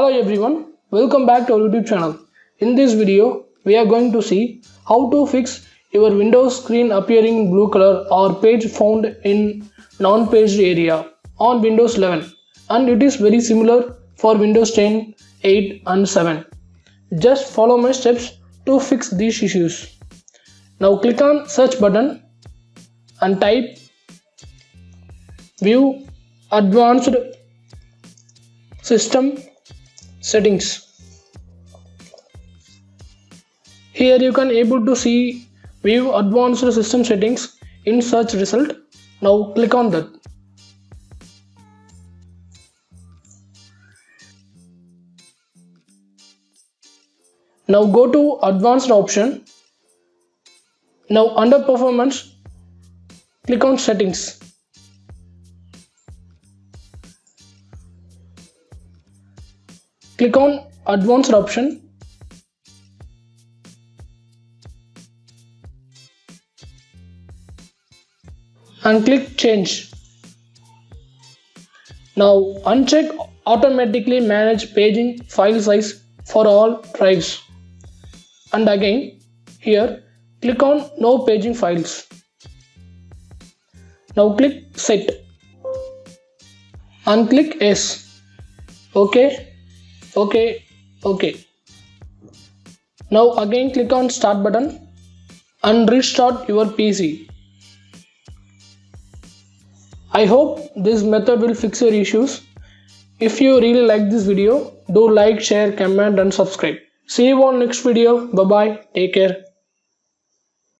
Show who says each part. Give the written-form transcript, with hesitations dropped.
Speaker 1: Hello everyone, welcome back to our YouTube channel. In this video, we are going to see how to fix your Windows screen appearing in blue color or page found in non-paged area on Windows 11, and it is very similar for Windows 10, 8 and 7. Just follow my steps to fix these issues. Now click on search button and type View Advanced System Settings. Here you can able to see View Advanced System Settings in search result. Now click on that. Now go to Advanced option. Now under Performance, click on Settings. Click on Advanced option. And click Change. Now uncheck Automatically Manage Paging File Size for all drives. And again here click on No Paging Files. Now click Set and click Yes. OK. Now again click on Start button and restart your PC. I hope this method will fix your issues. If you really like this video, do like, share, comment and subscribe. See you on next video. Bye bye. Take care.